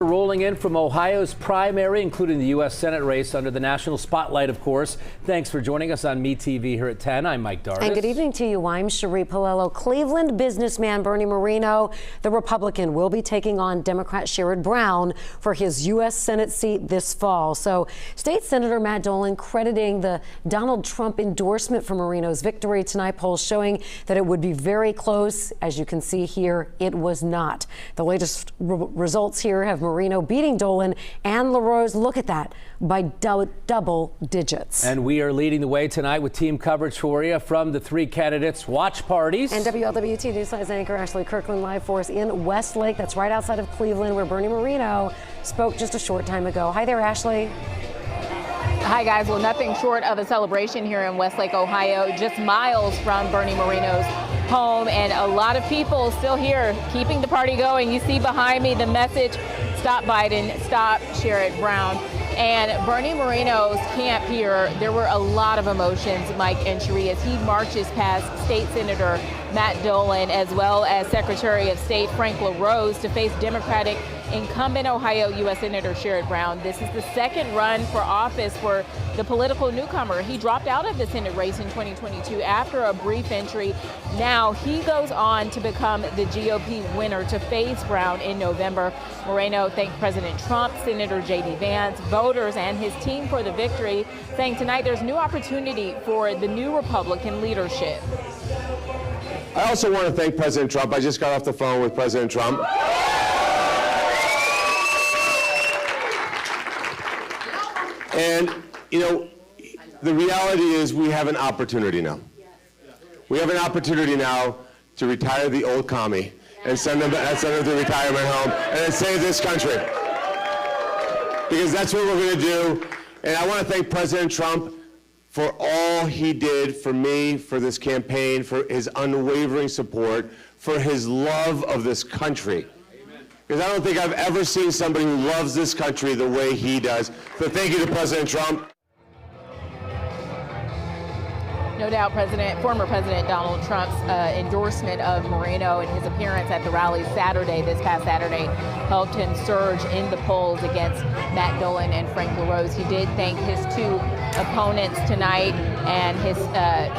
Rolling in from Ohio's primary, including the U.S. Senate race under the national spotlight, of course. Thanks for joining us on MeTV here at 10. I'm Mike Dardis. And good evening to you. I'm Cherie Palello. Cleveland businessman Bernie Moreno, the Republican, will be taking on Democrat Sherrod Brown for his U.S. Senate seat this fall. So State Senator Matt Dolan crediting the Donald Trump endorsement for Moreno's victory tonight. Polls showing that it would be very close. As you can see here, it was not. The latest results here have Moreno beating Dolan and LaRose, look at that, by double digits. And we are leading the way tonight with team coverage for you from the three candidates' watch parties. And WLWT Newsline's anchor Ashley Kirkland live for us in Westlake. That's right outside of Cleveland, where Bernie Moreno spoke just a short time ago. Hi there, Ashley. Hi, guys. Well, nothing short of a celebration here in Westlake, Ohio, just miles from Bernie Moreno's home, and a lot of people still here keeping the party going. You see behind me the message, "Stop Biden, stop Sherrod Brown." And Bernie Moreno's camp here, there were a lot of emotions, Mike and Cherie, as he marches past State Senator Matt Dolan as well as Secretary of State Frank LaRose to face Democratic incumbent Ohio U.S. Senator Sherrod Brown. This is the second run for office for the political newcomer. He dropped out of the Senate race in 2022 after a brief entry. Now he goes on to become the GOP winner to face Brown in November. Moreno thanked President Trump, Senator J.D. Vance, voters, and his team for the victory, saying tonight there's new opportunity for the new Republican leadership. I also want to thank President Trump. I just got off the phone with President Trump. And, you know, the reality is we have an opportunity now. We have an opportunity now to retire the old commie and send them to retirement home and then save this country. Because that's what we're going to do. And I want to thank President Trump for all he did for me, for this campaign, for his unwavering support, for his love of this country. Because I don't think I've ever seen somebody who loves this country the way he does. So thank you to President Trump. No doubt former President Donald Trump's endorsement of Moreno and his appearance at the rally this past Saturday, helped him surge in the polls against Matt Dolan and Frank LaRose. He did thank his two opponents tonight, and his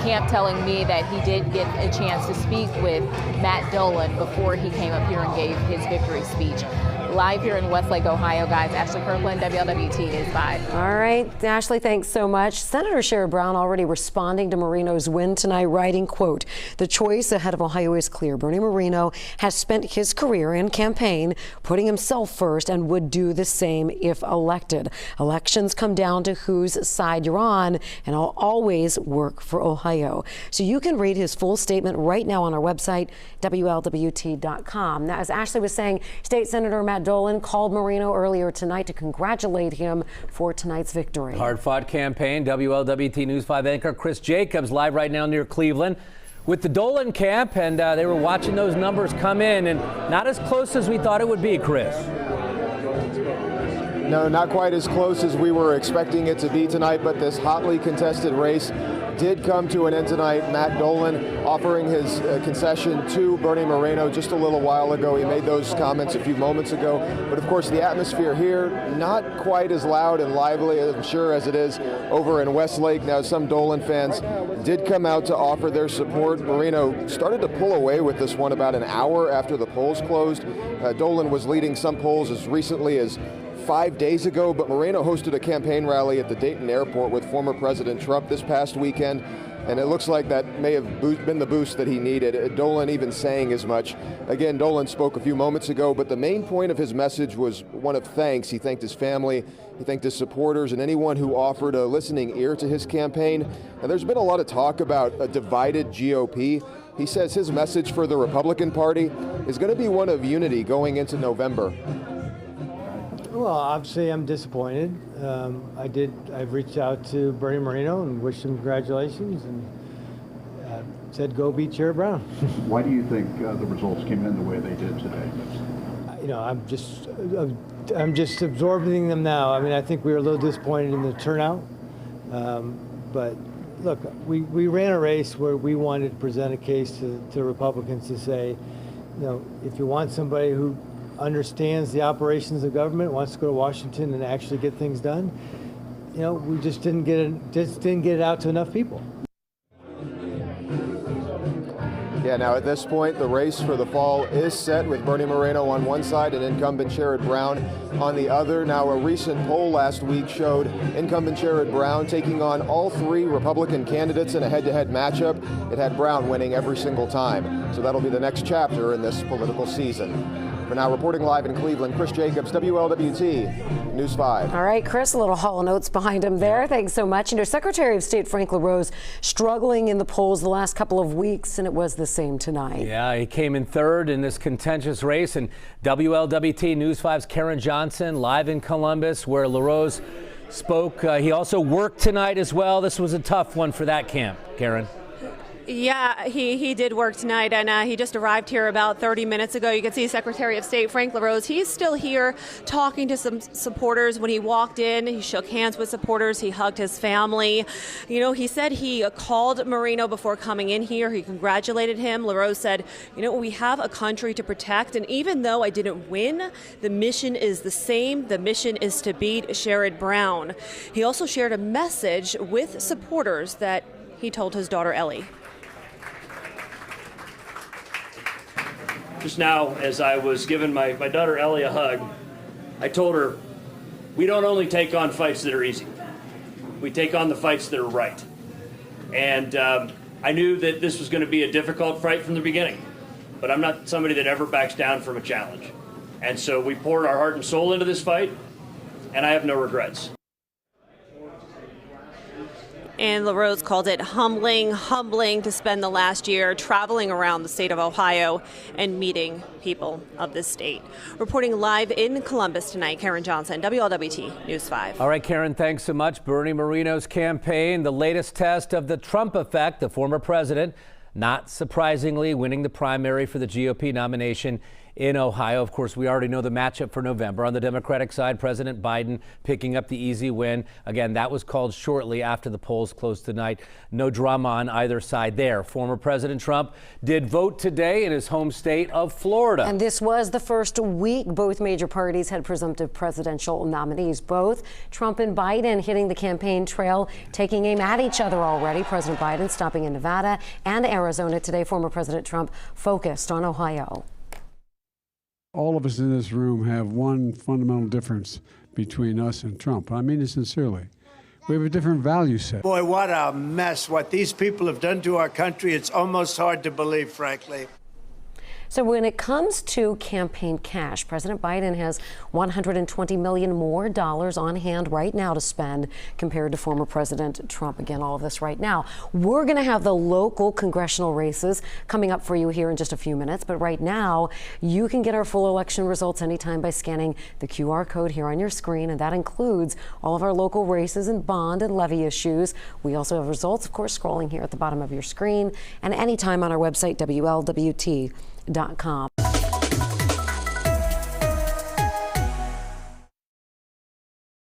camp telling me that he did get a chance to speak with Matt Dolan before he came up here and gave his victory speech. Live here in Westlake, Ohio, guys. Ashley Kirkland, WLWT News 5. All right, Ashley, thanks so much. Senator Sherrod Brown already responding to Moreno's win tonight, writing, quote, "The choice ahead of Ohio is clear. Bernie Moreno has spent his career and campaign putting himself first and would do the same if elected. Elections come down to whose side you're on, and I'll always work for Ohio." So you can read his full statement right now on our website, WLWT.com. Now, as Ashley was saying, State Senator Matt Dolan called Moreno earlier tonight to congratulate him for tonight's victory. Hard-fought campaign. WLWT News 5 anchor Chris Jacobs live right now near Cleveland with the Dolan camp, and they were watching those numbers come in, and not as close as we thought it would be, Chris. No, not quite as close as we were expecting it to be tonight, but this hotly contested race did come to an end tonight. Matt Dolan offering his concession to Bernie Moreno just a little while ago. He made those comments a few moments ago. But of course, the atmosphere here, not quite as loud and lively, I'm sure, as it is over in Westlake. Now, some Dolan fans did come out to offer their support. Moreno started to pull away with this one about an hour after the polls closed. Dolan was leading some polls as recently as 5 days ago, but Moreno hosted a campaign rally at the Dayton airport with former President Trump this past weekend, and it looks like that may have been the boost that he needed. Dolan even saying as much. Again, Dolan spoke a few moments ago, but the main point of his message was one of thanks. He thanked his family, he thanked his supporters, and anyone who offered a listening ear to his campaign. And there's been a lot of talk about a divided GOP. He says his message for the Republican Party is going to be one of unity going into November. Well, obviously, I'm disappointed. I've reached out to Bernie Moreno and wished him congratulations, and said, "Go beat Sherrod Brown." Why do you think the results came in the way they did today? You know, I'm just absorbing them now. I mean, I think we were a little disappointed in the turnout, but look, we ran a race where we wanted to present a case to Republicans to say, you know, if you want somebody who understands the operations of government, wants to go to Washington and actually get things done. You know, we just didn't get it out to enough people. Yeah, now at this point, the race for the fall is set with Bernie Moreno on one side and incumbent Sherrod Brown on the other. Now, a recent poll last week showed incumbent Sherrod Brown taking on all three Republican candidates in a head-to-head matchup. It had Brown winning every single time. So that'll be the next chapter in this political season. For now, reporting live in Cleveland, Chris Jacobs, WLWT News 5. All right, Chris, a little Hall & Oates behind him there. Thanks so much. You know, Secretary of State Frank LaRose struggling in the polls the last couple of weeks, and it was the same tonight. Yeah, he came in third in this contentious race. And WLWT News 5's Karen Johnson live in Columbus, where LaRose spoke. He also worked tonight as well. This was a tough one for that camp, Karen. Yeah, he did work tonight, and he just arrived here about 30 minutes ago. You can see Secretary of State Frank LaRose. He's still here talking to some supporters. When he walked in, he shook hands with supporters. He hugged his family. You know, he said he called Moreno before coming in here. He congratulated him. LaRose said, you know, we have a country to protect, and even though I didn't win, the mission is the same. The mission is to beat Sherrod Brown. He also shared a message with supporters that he told his daughter Ellie. Just now, as I was giving my daughter Ellie a hug, I told her, we don't only take on fights that are easy. We take on the fights that are right. And I knew that this was going to be a difficult fight from the beginning, but I'm not somebody that ever backs down from a challenge. And so we poured our heart and soul into this fight, and I have no regrets. And LaRose called it humbling to spend the last year traveling around the state of Ohio and meeting people of this state. Reporting live in Columbus tonight, Karen Johnson, WLWT News 5. All right, Karen, thanks so much. Bernie Moreno's campaign, the latest test of the Trump effect, the former president, not surprisingly winning the primary for the GOP nomination in Ohio. Of course, we already know the matchup for November. On the Democratic side, President Biden picking up the easy win. Again, that was called shortly after the polls closed tonight. No drama on either side there. Former President Trump did vote today in his home state of Florida. And this was the first week both major parties had presumptive presidential nominees. Both Trump and Biden hitting the campaign trail, taking aim at each other already. President Biden stopping in Nevada and Arizona today. Former President Trump focused on Ohio. All of us in this room have one fundamental difference between us and Trump. I mean it sincerely. We have a different value set. Boy, what a mess. What these people have done to our country, it's almost hard to believe, frankly. So when it comes to campaign cash, President Biden has $120 million more on hand right now to spend compared to former President Trump. Again, all of this right now. We're going to have the local congressional races coming up for you here in just a few minutes. But right now, you can get our full election results anytime by scanning the QR code here on your screen. And that includes all of our local races and bond and levy issues. We also have results, of course, scrolling here at the bottom of your screen and anytime on our website, WLWT.com.